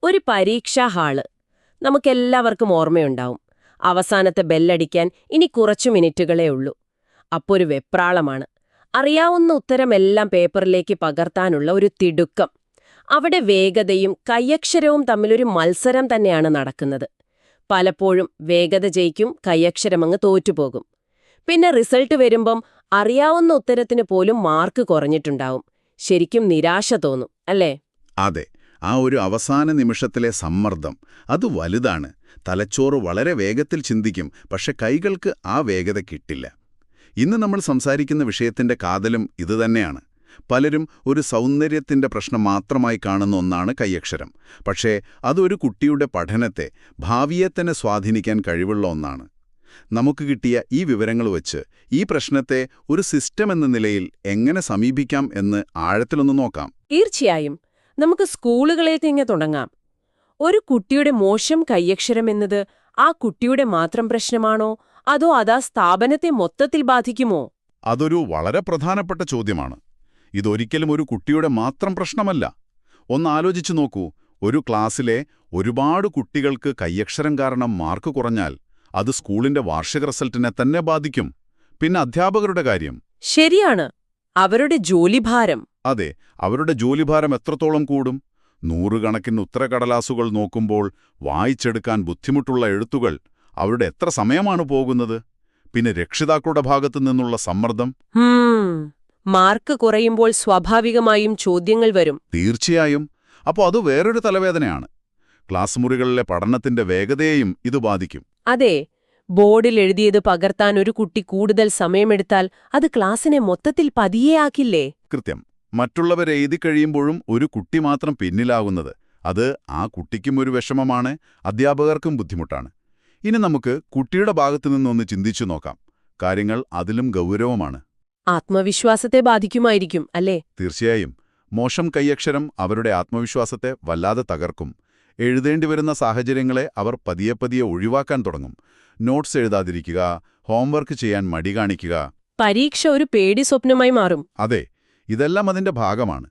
ഒരു പരീക്ഷാ ഹാള്. നമുക്കെല്ലാവർക്കും ഓർമ്മയുണ്ടാവും. അവസാനത്തെ ബെല്ലടിക്കാൻ ഇനി കുറച്ചു മിനിറ്റുകളേ ഉള്ളൂ. അപ്പോൾ ഒരു വെപ്രാളമാണ്. അറിയാവുന്ന ഉത്തരമെല്ലാം പേപ്പറിലേക്ക് പകർത്താനുള്ള ഒരു തിടുക്കം. അവിടെ വേഗതയും കൈയക്ഷരവും തമ്മിലൊരു മത്സരം തന്നെയാണ് നടക്കുന്നത്. പലപ്പോഴും വേഗത ജയിക്കും, കൈയക്ഷരമങ്ങ് തോറ്റുപോകും. പിന്നെ റിസൾട്ട് വരുമ്പം അറിയാവുന്ന ഉത്തരത്തിന് പോലും മാർക്ക് കുറഞ്ഞിട്ടുണ്ടാവും. ശരിക്കും നിരാശ തോന്നും, അല്ലേ? അതെ, ആ ഒരു അവസാന നിമിഷത്തിലെ സമ്മർദ്ദം അത് വലുതാണ്. തലച്ചോറ് വളരെ വേഗത്തിൽ ചിന്തിക്കും, പക്ഷെ കൈകൾക്ക് ആ വേഗത കിട്ടില്ല. ഇന്ന് നമ്മൾ സംസാരിക്കുന്ന വിഷയത്തിന്റെ കാതലും ഇതുതന്നെയാണ്. പലരും ഒരു സൗന്ദര്യത്തിന്റെ പ്രശ്നം മാത്രമായി കാണുന്ന ഒന്നാണ് കൈയക്ഷരം. പക്ഷേ അതൊരു കുട്ടിയുടെ പഠനത്തെ, ഭാവിയെ തന്നെ സ്വാധീനിക്കാൻ കഴിവുള്ള ഒന്നാണ്. നമുക്ക് കിട്ടിയ ഈ വിവരങ്ങൾ വച്ച് ഈ പ്രശ്നത്തെ ഒരു സിസ്റ്റം എന്ന നിലയിൽ എങ്ങനെ സമീപിക്കാം എന്ന് ആഴത്തിലൊന്ന് നോക്കാം. തീർച്ചയായും. നമുക്ക് സ്കൂളുകളിൽ തന്നെ തുടങ്ങാം. ഒരു കുട്ടിയുടെ മോശം കൈയക്ഷരം എന്നത് ആ കുട്ടിയുടെ മാത്രം പ്രശ്നമാണോ, അതോ അതാ സ്ഥാപനത്തെ മൊത്തത്തിൽ ബാധിക്കുമോ? അതൊരു വളരെ പ്രധാനപ്പെട്ട ചോദ്യമാണ്. ഇതൊരിക്കലും ഒരു കുട്ടിയുടെ മാത്രം പ്രശ്നമല്ല. ഒന്ന് ആലോചിച്ചു നോക്കൂ, ഒരു ക്ലാസ്സിലെ ഒരുപാട് കുട്ടികൾക്ക് കൈയക്ഷരം കാരണം മാർക്ക് കുറഞ്ഞാൽ അത് സ്കൂളിന്റെ വാർഷിക റിസൾട്ടിനെ തന്നെ ബാധിക്കും. പിന്നെ അധ്യാപകരുടെ കാര്യം. ശരിയാണ്, അവരുടെ ജോലിഭാരം. അതെ, അവരുടെ ജോലിഭാരം എത്രത്തോളം കൂടും? നൂറുകണക്കിന് ഉത്തരക്കടലാസുകൾ നോക്കുമ്പോൾ വായിച്ചെടുക്കാൻ ബുദ്ധിമുട്ടുള്ള എഴുത്തുകൾ, അവരുടെ എത്ര സമയമാണ് പോകുന്നത്? പിന്നെ രക്ഷിതാക്കളുടെ ഭാഗത്തു നിന്നുള്ള സമ്മർദ്ദം. മാർക്ക് കുറയുമ്പോൾ സ്വാഭാവികമായും ചോദ്യങ്ങൾ വരും. തീർച്ചയായും. അപ്പോൾ അത് വേറൊരു തലവേദനയാണ്. ക്ലാസ് മുറികളിലെ പഠനത്തിന്റെ വേഗതയെയും ഇത് ബാധിക്കും. അതെ, ബോർഡിൽ എഴുതിയത് പകർത്താൻ ഒരു കുട്ടി കൂടുതൽ സമയമെടുത്താൽ അത് ക്ലാസ്സിനെ മൊത്തത്തിൽ പതിയെയാക്കില്ലേ? കൃത്യം. മറ്റുള്ളവർ എഴുതി കഴിയുമ്പോഴും ഒരു കുട്ടി മാത്രം പിന്നിലാകുന്നത്, അത് ആ കുട്ടിക്കും ഒരു വിഷമമാണ്, അധ്യാപകർക്കും ബുദ്ധിമുട്ടാണ്. ഇനി നമുക്ക് കുട്ടിയുടെ ഭാഗത്തു നിന്നൊന്ന് ചിന്തിച്ചു നോക്കാം. കാര്യങ്ങൾ അതിലും ഗൗരവമാണ്. ആത്മവിശ്വാസത്തെ ബാധിക്കുമായിരിക്കും, അല്ലേ? തീർച്ചയായും. മോശം കൈയക്ഷരം അവരുടെ ആത്മവിശ്വാസത്തെ വല്ലാതെ തകർക്കും. എഴുതേണ്ടിവരുന്ന സാഹചര്യങ്ങളെ അവർ പതിയെ പതിയെ ഒഴിവാക്കാൻ തുടങ്ങും. നോട്ട്സ് എഴുതാതിരിക്കുക, ഹോംവർക്ക് ചെയ്യാൻ മടി കാണിക്കുക. പരീക്ഷ ഒരു പേടി സ്വപ്നമായി മാറും. അതെ, ഇതെല്ലാം അതിന്റെ ഭാഗമാണ്.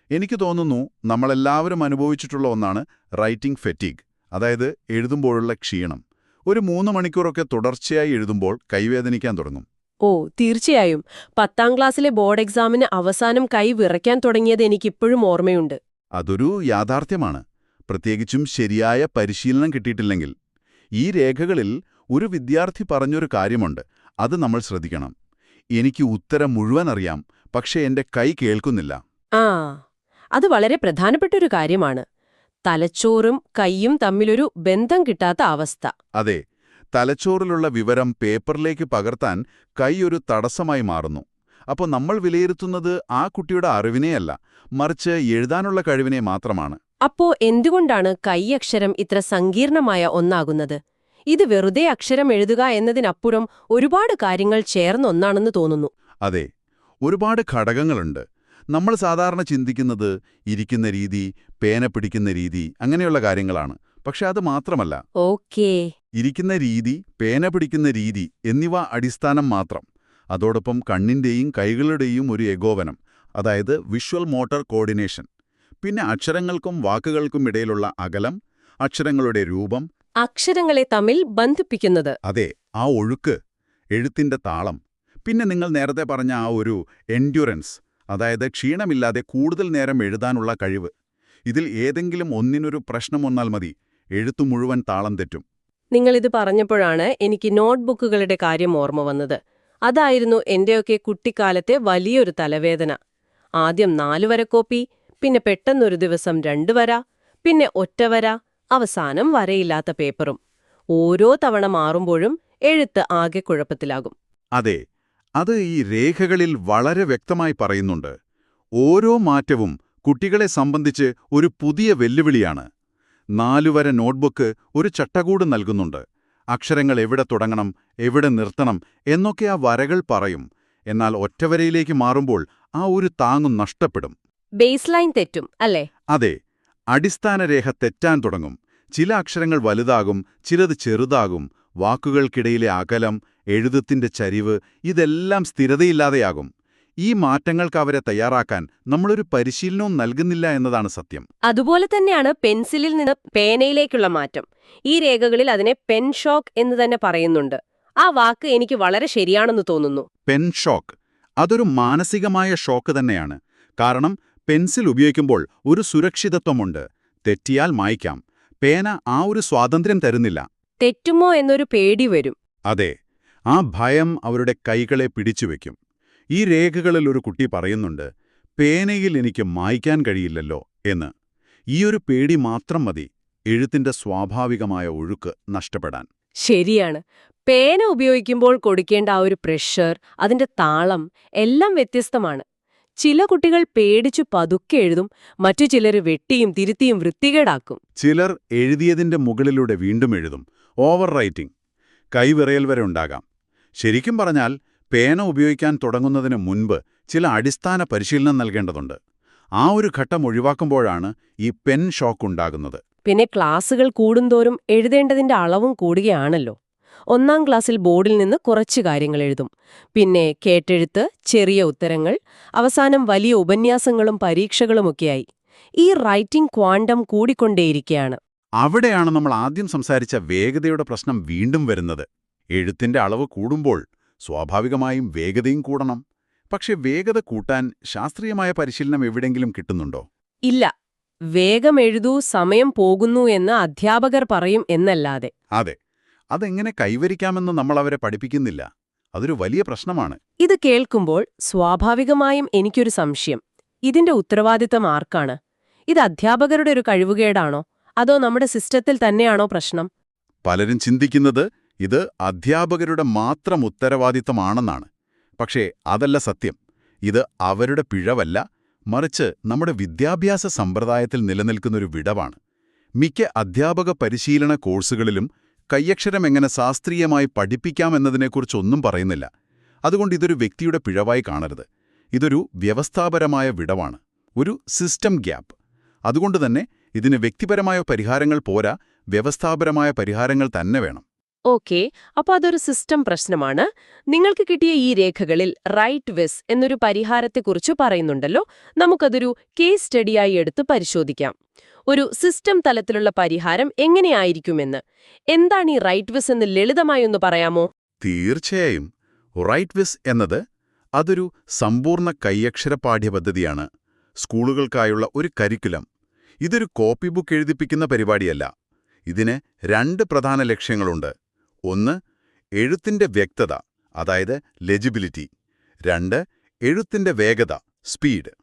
എനിക്ക് തോന്നുന്നു നമ്മളെല്ലാവരും അനുഭവിച്ചിട്ടുള്ള ഒന്നാണ് റൈറ്റിംഗ് ഫെറ്റീഗ്, അതായത് എഴുതുമ്പോഴുള്ള ക്ഷീണം. ഒരു 3 മണിക്കൂറൊക്കെ തുടർച്ചയായി എഴുതുമ്പോൾ കൈവേദനിക്കാൻ തുടങ്ങും. ഓ, തീർച്ചയായും. 10ാം ക്ലാസ്സിലെ ബോർഡ് എക്സാമിന് അവസാനം കൈ വിറയ്ക്കാൻ തുടങ്ങിയത് എനിക്കിപ്പോഴും ഓർമ്മയുണ്ട്. അതൊരു യാഥാർത്ഥ്യമാണ്, പ്രത്യേകിച്ചും ശരിയായ പരിശീലനം കിട്ടിയിട്ടില്ലെങ്കിൽ. ഈ രേഖകളിൽ ഒരു വിദ്യാർത്ഥി പറഞ്ഞൊരു കാര്യമുണ്ട്, അത് നമ്മൾ ശ്രദ്ധിക്കണം. എനിക്ക് ഉത്തരം മുഴുവൻ അറിയാം, പക്ഷേ എന്റെ കൈ കേൾക്കുന്നില്ല. അത് വളരെ പ്രധാനപ്പെട്ടൊരു കാര്യമാണ്. തലച്ചോറും കൈയും തമ്മിലൊരു ബന്ധം കിട്ടാത്ത അവസ്ഥ. അതെ, തലച്ചോറിലുള്ള വിവരം പേപ്പറിലേക്ക് പകർത്താൻ കൈ ഒരു തടസ്സമായി മാറുന്നു. അപ്പോൾ നമ്മൾ വിലയിരുത്തുന്നത് ആ കുട്ടിയുടെ അറിവിനെയല്ല, മറിച്ച് എഴുതാനുള്ള കഴിവിനെ മാത്രമാണ്. അപ്പോ എന്തുകൊണ്ടാണ് കൈയക്ഷരം ഇത്ര സങ്കീർണമായ ഒന്നാകുന്നത്? ഇത് വെറുതെ അക്ഷരം എഴുതുക എന്നതിനപ്പുറം ഒരുപാട് കാര്യങ്ങൾ ചേർന്നൊന്നാണെന്ന് തോന്നുന്നു. അതെ, ഒരുപാട് ഘടകങ്ങളുണ്ട്. നമ്മൾ സാധാരണ ചിന്തിക്കുന്നത് ഇരിക്കുന്ന രീതി, പേന പിടിക്കുന്ന രീതി, അങ്ങനെയുള്ള കാര്യങ്ങളാണ്. പക്ഷെ അത് മാത്രമല്ല. ഓക്കേ. ഇരിക്കുന്ന രീതി, പേന പിടിക്കുന്ന രീതി എന്നിവ അടിസ്ഥാനം മാത്രം. അതോടൊപ്പം കണ്ണിന്റെയും കൈകളുടെയും ഒരു ഏകോപനം, അതായത് വിഷ്വൽ മോട്ടോർ കോർഡിനേഷൻ. പിന്നെ അക്ഷരങ്ങൾക്കും വാക്കുകൾക്കും ഇടയിലുള്ള അകലം, അക്ഷരങ്ങളുടെ രൂപം, അക്ഷരങ്ങളെ തമ്മിൽ ബന്ധിപ്പിക്കുന്നത്. അതെ, ആ ഒഴുക്ക്, എഴുത്തിന്റെ താളം. പിന്നെ നിങ്ങൾ നേരത്തെ പറഞ്ഞ ആ ഒരു എൻഡ്യൂറൻസ്, അതായത് ക്ഷീണമില്ലാതെ കൂടുതൽ നേരം എഴുതാനുള്ള കഴിവ്. ഇതിൽ ഏതെങ്കിലും ഒന്നിനൊരു പ്രശ്നം വന്നാൽ മതി, എഴുത്തു മുഴുവൻ താളം തെറ്റും. നിങ്ങളിത് പറഞ്ഞപ്പോഴാണ് എനിക്ക് നോട്ട്ബുക്കുകളുടെ കാര്യം ഓർമ്മ വന്നത്. അതായിരുന്നു എന്റെയൊക്കെ കുട്ടിക്കാലത്തെ വലിയൊരു തലവേദന. ആദ്യം 4 വര കോപ്പി, പിന്നെ പെട്ടെന്നൊരു ദിവസം 2 വര, പിന്നെ ഒറ്റ വര, അവസാനം വരയില്ലാത്ത പേപ്പറും. ഓരോ തവണ മാറുമ്പോഴും എഴുത്ത് ആകെ കുഴപ്പത്തിലാകും. അതെ, അത് ഈ രേഖകളിൽ വളരെ വ്യക്തമായി പറയുന്നുണ്ട്. ഓരോ മാറ്റവും കുട്ടികളെ സംബന്ധിച്ച് ഒരു പുതിയ വെല്ലുവിളിയാണ്. 4 വര നോട്ട്ബുക്ക് ഒരു ചട്ടക്കൂട് നൽകുന്നുണ്ട്. അക്ഷരങ്ങൾ എവിടെ തുടങ്ങണം, എവിടെ നിർത്തണം എന്നൊക്കെ ആ വരകൾ പറയും. എന്നാൽ ഒറ്റവരയിലേക്ക് മാറുമ്പോൾ ആ ഒരു താങ്ങും നഷ്ടപ്പെടും. ബേസ് ലൈൻ തെറ്റും, അല്ലേ? അതെ, അടിസ്ഥാനരേഖ തെറ്റാൻ തുടങ്ങും. ചില അക്ഷരങ്ങൾ വലുതാകും, ചിലത് ചെറുതാകും. വാക്കുകൾക്കിടയിലെ അകലം, എഴുതത്തിന്റെ ചരിവ്, ഇതെല്ലാം സ്ഥിരതയില്ലാതെയാകും. ഈ മാറ്റങ്ങൾക്ക് അവരെ തയ്യാറാക്കാൻ നമ്മളൊരു പരിശീലനവും നൽകുന്നില്ല എന്നതാണ് സത്യം. അതുപോലെ തന്നെയാണ് പെൻസിലിൽ നിന്ന് പേനയിലേക്കുള്ള മാറ്റം. ഈ രേഖകളിൽ അതിനെ പെൻ ഷോക്ക് എന്ന് തന്നെ പറയുന്നുണ്ട്. ആ വാക്ക് എനിക്ക് വളരെ ശരിയാണെന്ന് തോന്നുന്നു. പെൻ ഷോക്ക് അതൊരു മാനസികമായ ഷോക്ക് തന്നെയാണ്. കാരണം പെൻസിൽ ഉപയോഗിക്കുമ്പോൾ ഒരു സുരക്ഷിതത്വമുണ്ട്. തെറ്റിയാൽ മായ്ക്കാം. പേന ആ ഒരു സ്വാതന്ത്ര്യം തരുന്നില്ല. തെറ്റുമോ എന്നൊരു പേടി വരും. അതെ, ആ ഭയം അവരുടെ കൈകളെ പിടിച്ചുവെക്കും. ഈ രേഖകളിൽ ഒരു കുട്ടി പറയുന്നുണ്ട്, പേനയിൽ എനിക്ക് മായ്ക്കാൻ കഴിയില്ലല്ലോ എന്ന്. ഈയൊരു പേടി മാത്രം മതി എഴുത്തിന്റെ സ്വാഭാവികമായ ഒഴുക്ക് നഷ്ടപ്പെടാൻ. ശരിയാണ്. പേന ഉപയോഗിക്കുമ്പോൾ കൊടുക്കേണ്ട ആ ഒരു പ്രഷർ, അതിന്റെ താളം എല്ലാം വ്യത്യസ്തമാണ്. ചില കുട്ടികൾ പേടിച്ചു പതുക്കെ എഴുതും, മറ്റു ചിലർ വെട്ടിയും തിരുത്തിയും വൃത്തികേടാക്കും. ചിലർ എഴുതിയതിന്റെ മുകളിലൂടെ വീണ്ടും എഴുതും. Over writing. കൈവിറയൽ വരെ ഉണ്ടാകാം. ശരിക്കും പറഞ്ഞാൽ പേന ഉപയോഗിക്കാൻ തുടങ്ങുന്നതിന് മുൻപ് ചില അടിസ്ഥാന പരിശീലനം നൽകേണ്ടതുണ്ട്. ആ ഒരു ഘട്ടം ഒഴിവാക്കുമ്പോഴാണ് ഈ പെൻ ഷോക്ക് ഉണ്ടാകുന്നത്. പിന്നെ ക്ലാസുകൾ കൂടുന്തോറും എഴുതേണ്ടതിന്റെ അളവും കൂടുകയാണല്ലോ. 1-ാം ക്ലാസ്സിൽ ബോർഡിൽ നിന്ന് കുറച്ച് കാര്യങ്ങൾ എഴുതും. പിന്നെ കേട്ടെഴുത്ത്, ചെറിയ ഉത്തരങ്ങൾ, അവസാനം വലിയ ഉപന്യാസങ്ങളും പരീക്ഷകളുമൊക്കെയായി. ഈ റൈറ്റിംഗ് ക്വാണ്ടം കൂടിക്കൊണ്ടേയിരിക്കുകയാണ്. അവിടെയാണ് നമ്മൾ ആദ്യം സംസാരിച്ച വേഗതയുടെ പ്രശ്നം വീണ്ടും വരുന്നത്. എഴുത്തിന്റെ അളവ് കൂടുമ്പോൾ സ്വാഭാവികമായും വേഗതയും കൂടണം. പക്ഷെ വേഗത കൂട്ടാൻ ശാസ്ത്രീയമായ പരിശീലനം എവിടെയെങ്കിലും കിട്ടുന്നുണ്ടോ? ഇല്ല. വേഗം എഴുതൂ, സമയം പോകുന്നു എന്ന് അധ്യാപകർ പറയും എന്നല്ലാതെ. അതെ, അതെങ്ങനെ കൈവരിക്കാമെന്ന് നമ്മൾ അവരെ പഠിപ്പിക്കുന്നില്ല. അതൊരു വലിയ പ്രശ്നമാണ്. ഇത് കേൾക്കുമ്പോൾ സ്വാഭാവികമായും എനിക്കൊരു സംശയം. ഇതിന്റെ ഉത്തരവാദിത്തം ആർക്കാണ്? ഇത് അധ്യാപകരുടെ ഒരു കഴിവുകേടാണോ? അതോ നമ്മുടെ സിസ്റ്റത്തിൽ തന്നെയാണോ പ്രശ്നം? പലരും ചിന്തിക്കുന്നത് ഇത് അധ്യാപകരുടെ മാത്രം ഉത്തരവാദിത്തമാണെന്നാണ്. പക്ഷേ അതല്ല സത്യം. ഇത് അവരുടെ പിഴവല്ല, മറിച്ച് നമ്മുടെ വിദ്യാഭ്യാസ സമ്പ്രദായത്തിൽ നിലനിൽക്കുന്നൊരു വിടവാണ്. മിക്ക അധ്യാപക പരിശീലന കോഴ്സുകളിലും കയ്യക്ഷരം എങ്ങനെ ശാസ്ത്രീയമായി പഠിപ്പിക്കാമെന്നതിനെക്കുറിച്ചൊന്നും പറയുന്നില്ല. അതുകൊണ്ട് ഇതൊരു വ്യക്തിയുടെ പിഴവായി കാണരുത്. ഇതൊരു വ്യവസ്ഥാപരമായ വിടവാണ്, ഒരു സിസ്റ്റം ഗ്യാപ്പ്. അതുകൊണ്ടുതന്നെ ഇതിന് വ്യക്തിപരമായ പരിഹാരങ്ങൾ പോരാ, വ്യവസ്ഥാപരമായ പരിഹാരങ്ങൾ തന്നെ വേണം. ഓക്കെ, അപ്പൊ അതൊരു സിസ്റ്റം പ്രശ്നമാണ്. നിങ്ങൾക്ക് കിട്ടിയ ഈ രേഖകളിൽ റൈറ്റ് വിസ് എന്നൊരു പരിഹാരത്തെക്കുറിച്ച് പറയുന്നുണ്ടല്ലോ. നമുക്കതൊരു കേസ് സ്റ്റഡിയായി എടുത്ത് പരിശോധിക്കാം. ഒരു സിസ്റ്റം തലത്തിലുള്ള പരിഹാരം എങ്ങനെയായിരിക്കുമെന്ന്. എന്താണ് ഈ റൈറ്റ് വിസ് എന്ന് ലളിതമായി ഒന്ന് പറയാമോ? തീർച്ചയായും. റൈറ്റ് വിസ് എന്നത് അതൊരു സമ്പൂർണ്ണ കയ്യക്ഷര പാഠ്യപദ്ധതിയാണ്. സ്കൂളുകൾക്കായുള്ള ഒരു കരിക്കുലം. ഇതൊരു കോപ്പി ബുക്ക് എഴുതിപ്പിക്കുന്ന പരിപാടിയല്ല. ഇതിന് 2 പ്രധാന ലക്ഷ്യങ്ങളുണ്ട്. 1. എഴുത്തിന്റെ വ്യക്തത, അതായത് ലെജിബിലിറ്റി. 2. എഴുത്തിന്റെ വേഗത, സ്പീഡ്.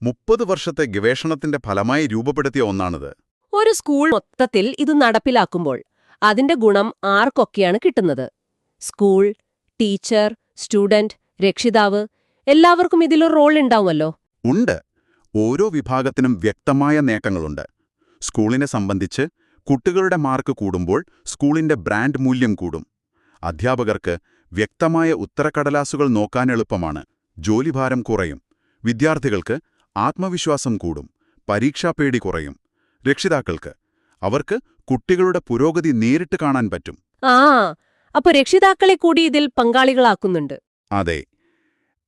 30 വർഷത്തെ ഗവേഷണത്തിന്റെ ഫലമായി രൂപപ്പെടുത്തിയ ഒന്നാണിത്. ഒരു സ്കൂൾ മൊത്തത്തിൽ ഇത് നടപ്പിലാക്കുമ്പോൾ അതിന്റെ ഗുണം ആർക്കൊക്കെയാണ് കിട്ടുന്നത്? സ്കൂൾ, ടീച്ചർ, സ്റ്റുഡന്റ്, രക്ഷിതാവ് എല്ലാവർക്കും ഇതിലൊരു റോൾ ഉണ്ടാവുമല്ലോ. ഉണ്ട്. ഓരോ വിഭാഗത്തിനും വ്യക്തമായ നേട്ടങ്ങളുണ്ട്. സ്കൂളിനെ സംബന്ധിച്ച് കുട്ടികളുടെ മാർക്ക് കൂടുമ്പോൾ സ്കൂളിന്റെ ബ്രാൻഡ് മൂല്യം കൂടും. അധ്യാപകർക്ക് വ്യക്തമായ ഉത്തരക്കടലാസുകൾ നോക്കാൻ എളുപ്പമാണ്. ജോലിഭാരം കുറയും. വിദ്യാർത്ഥികൾക്ക് ആത്മവിശ്വാസം കൂടും. പരീക്ഷാപേടി കുറയും. രക്ഷിതാക്കൾക്ക് അവർക്ക് കുട്ടികളുടെ പുരോഗതി നേരിട്ട് കാണാൻ പറ്റും. അപ്പൊ രക്ഷിതാക്കളെ കൂടി ഇതിൽ പങ്കാളികളാക്കുന്നുണ്ട്. അതെ.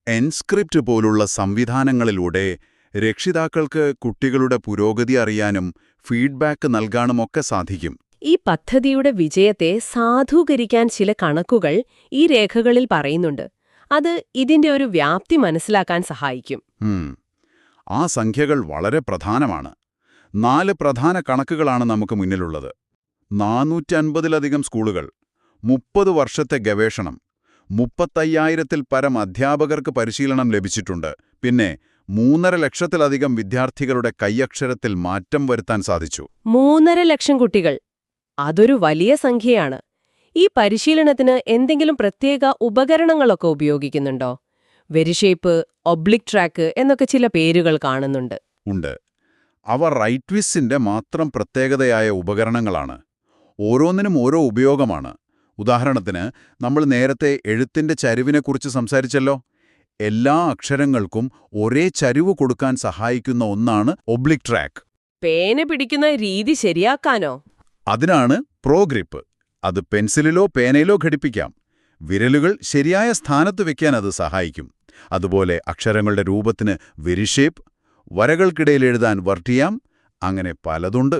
എൻസ്ക്രിപ്റ്റ് പോലുള്ള സംവിധാനങ്ങളിലൂടെ രക്ഷിതാക്കൾക്ക് കുട്ടികളുടെ പുരോഗതി അറിയാനും ഫീഡ്ബാക്ക് നൽകാനുമൊക്കെ സാധിക്കും. ഈ പദ്ധതിയുടെ വിജയത്തെ സാധൂകരിക്കാൻ ചില കണക്കുകൾ ഈ രേഖകളിൽ പറയുന്നുണ്ട്. അത് ഇതിന്റെ ഒരു വ്യാപ്തി മനസ്സിലാക്കാൻ സഹായിക്കും. ആ സംഖ്യകൾ വളരെ പ്രധാനമാണ്. 4 പ്രധാന കണക്കുകളാണ് നമുക്ക് മുന്നിലുള്ളത്. 450-ലധികം സ്കൂളുകൾ, 30 വർഷത്തെ ഗവേഷണം, 35,000-ൽ പരം അധ്യാപകർക്ക് പരിശീലനം ലഭിച്ചിട്ടുണ്ട്. പിന്നെ 3.5 ലക്ഷത്തിലധികം വിദ്യാർത്ഥികളുടെ കൈയക്ഷരത്തിൽ മാറ്റം വരുത്താൻ സാധിച്ചു. 3.5 ലക്ഷം കുട്ടികൾ, അതൊരു വലിയ സംഖ്യയാണ്. ഈ പരിശീലനത്തിന് എന്തെങ്കിലും പ്രത്യേക ഉപകരണങ്ങളൊക്കെ ഉപയോഗിക്കുന്നുണ്ടോ? വെരിഷേപ്പ്, ഒബ്ലിക് ട്രാക്ക് എന്നൊക്കെ ചില പേരുകൾ കാണുന്നുണ്ട്. ഉണ്ട്. അവ റൈറ്റ് വിസിന്റെ മാത്രം പ്രത്യേകതയായ ഉപകരണങ്ങളാണ്. ഓരോന്നിനും ഓരോ ഉപയോഗമാണ്. ഉദാഹരണത്തിന്, നമ്മൾ നേരത്തെ എഴുത്തിന്റെ ചരിവിനെക്കുറിച്ച് സംസാരിച്ചല്ലോ. എല്ലാ അക്ഷരങ്ങൾക്കും ഒരേ ചരിവ് കൊടുക്കാൻ സഹായിക്കുന്ന ഒന്നാണ് ഒബ്ലിക് ട്രാക്ക്. പേന പിടിക്കുന്ന രീതി ശരിയാക്കാനോ? അതിനാണ് പ്രോഗ്രിപ്പ്. അത് പെൻസിലിലോ പേനയിലോ ഘടിപ്പിക്കാം. വിരലുകൾ ശരിയായ സ്ഥാനത്ത് വെക്കാൻ അത് സഹായിക്കും. അതുപോലെ അക്ഷരങ്ങളുടെ രൂപത്തിന് വെരിഷേപ്പ്, വരകൾക്കിടയിൽ എഴുതാൻ വർട്ടിയാം, അങ്ങനെ പലതുണ്ട്.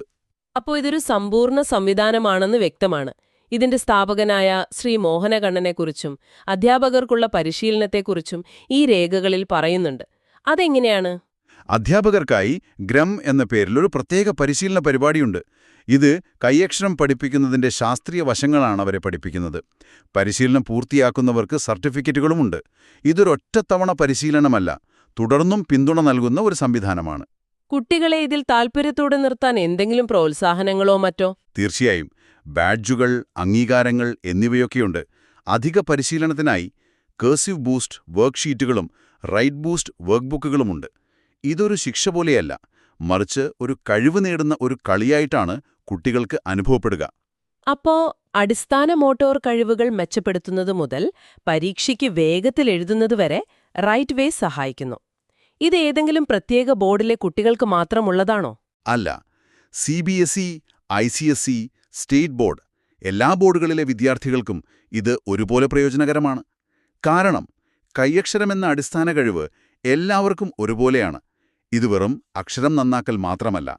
അപ്പോൾ ഇതൊരു സമ്പൂർണ്ണ സംവിധാനമാണെന്ന് വ്യക്തമാണ്. ഇതിന്റെ സ്ഥാപകനായ ശ്രീ മോഹനകണ്ണനെക്കുറിച്ചും അധ്യാപകർക്കുള്ള പരിശീലനത്തെക്കുറിച്ചും ഈ രേഖകളിൽ പറയുന്നുണ്ട്. അതെങ്ങനെയാണ്? അധ്യാപകർക്കായി ഗ്രം എന്ന പേരിൽ ഒരു പ്രത്യേക പരിശീലന പരിപാടിയുണ്ട്. ഇത് കൈയക്ഷരം പഠിപ്പിക്കുന്നതിന്റെ ശാസ്ത്രീയ വശങ്ങളാണ് അവരെ പഠിപ്പിക്കുന്നത്. പരിശീലനം പൂർത്തിയാക്കുന്നവർക്ക് സർട്ടിഫിക്കറ്റുകളുമുണ്ട്. ഇതൊരൊറ്റത്തവണ പരിശീലനമല്ല, തുടർന്നും പിന്തുണ നൽകുന്ന ഒരു സംവിധാനമാണ്. കുട്ടികളെ ഇതിൽ താൽപര്യത്തോടെ നിർത്താൻ എന്തെങ്കിലും പ്രോത്സാഹനങ്ങളോ മറ്റോ? തീർച്ചയായും ബാഡ്ജുകൾ, അംഗീകാരങ്ങൾ എന്നിവയൊക്കെയുണ്ട്. അധിക പരിശീലനത്തിനായി കേഴ്സീവ് ബൂസ്റ്റ് വർക്ക്ഷീറ്റുകളും റൈറ്റ് ബൂസ്റ്റ് വർക്ക്ബുക്കുകളുമുണ്ട്. ഇതൊരു ശിക്ഷ പോലെയല്ല, മറിച്ച് ഒരു കഴിവ് നേടുന്ന ഒരു കളിയായിട്ടാണ് കുട്ടികൾക്ക് അനുഭവപ്പെടുക. അപ്പോ അടിസ്ഥാന മോട്ടോർ കഴിവുകൾ മെച്ചപ്പെടുത്തുന്നത് മുതൽ പരീക്ഷയ്ക്ക് വേഗത്തിൽ എഴുതുന്നതുവരെ റൈറ്റ് വേ സഹായിക്കുന്നു. ഇത് ഏതെങ്കിലും പ്രത്യേക ബോർഡിലെ കുട്ടികൾക്ക് മാത്രമുള്ളതാണോ? അല്ല, CBSE, ICSE, സ്റ്റേറ്റ് ബോർഡ് എല്ലാ ബോർഡുകളിലെ വിദ്യാർത്ഥികൾക്കും ഇത് ഒരുപോലെ പ്രയോജനകരമാണ്. കാരണം കൈയക്ഷരമെന്ന അടിസ്ഥാന കഴിവ് എല്ലാവർക്കും ഒരുപോലെയാണ്. ഇത് വെറും അക്ഷരം നന്നാക്കൽ മാത്രമല്ല,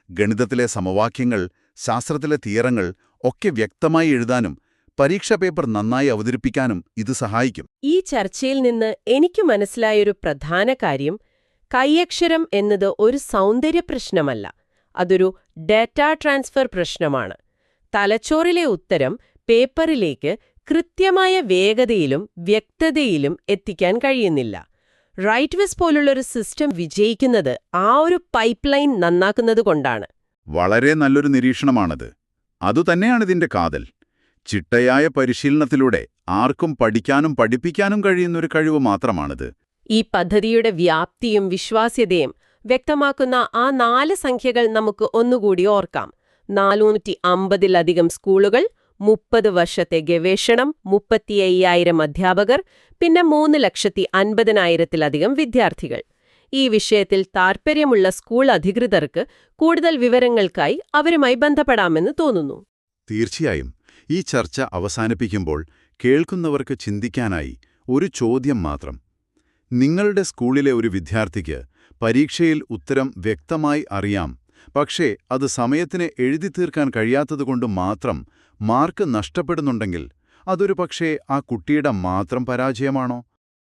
ഗണിതത്തിലെ സമവാക്യങ്ങൾ, ശാസ്ത്രത്തിലെ തിയറങ്ങൾ ഒക്കെ വ്യക്തമായി എഴുതാനും പരീക്ഷാ പേപ്പർ നന്നായി അവതരിപ്പിക്കാനും ഇത് സഹായിക്കും. ഈ ചർച്ചയിൽ നിന്ന് എനിക്ക് മനസ്സിലായൊരു പ്രധാന കാര്യം, കൈയക്ഷരം എന്നത് ഒരു സൗന്ദര്യ പ്രശ്നമല്ല, അതൊരു ഡാറ്റ ട്രാൻസ്ഫർ പ്രശ്നമാണ്. തലച്ചോറിലെ ഉത്തരം പേപ്പറിലേക്ക് കൃത്യമായ വേഗതയിലും വ്യക്തതയിലും എത്തിക്കാൻ കഴിയുന്നില്ല. റൈറ്റ് വിസ് പോലുള്ളൊരു സിസ്റ്റം വിജയിക്കുന്നത് ആ ഒരു പൈപ്പ് ലൈൻ നന്നാക്കുന്നതുകൊണ്ടാണ്. വളരെ നല്ലൊരു നിരീക്ഷണമാണത്. അതുതന്നെയാണിതിന്റെ കാതൽ. ചിട്ടയായ പരിശീലനത്തിലൂടെ ആർക്കും പഠിക്കാനും പഠിപ്പിക്കാനും കഴിയുന്നൊരു കഴിവ് മാത്രമാണിത്. ഈ പദ്ധതിയുടെ വ്യാപ്തിയും വിശ്വാസ്യതയും വ്യക്തമാക്കുന്ന ആ 4 സംഖ്യകൾ നമുക്ക് ഒന്നുകൂടി ഓർക്കാം. 450-ലധികം സ്കൂളുകൾ, 30 വർഷത്തെ ഗവേഷണം, 35,000 അധ്യാപകർ, പിന്നെ 3,50,000-ലധികം വിദ്യാർത്ഥികൾ. ഈ വിഷയത്തിൽ താൽപ്പര്യമുള്ള സ്കൂൾ അധികൃതർക്ക് കൂടുതൽ വിവരങ്ങൾക്കായി അവരുമായി ബന്ധപ്പെടാമെന്ന് തോന്നുന്നു. തീർച്ചയായും. ഈ ചർച്ച അവസാനിപ്പിക്കുമ്പോൾ കേൾക്കുന്നവർക്ക് ചിന്തിക്കാനായി ഒരു ചോദ്യം മാത്രം. നിങ്ങളുടെ സ്കൂളിലെ ഒരു വിദ്യാർത്ഥിക്ക് പരീക്ഷയിൽ ഉത്തരം വ്യക്തമായി അറിയാം, പക്ഷേ അത് സമയത്തിന് എഴുതി തീർക്കാൻ കഴിയാത്തതുകൊണ്ട് മാത്രം മാർക്ക് നഷ്ടപ്പെടുന്നുണ്ടെങ്കിൽ അതൊരു പക്ഷേ ആ കുട്ടിയുടെ മാത്രം പരാജയമാണോ?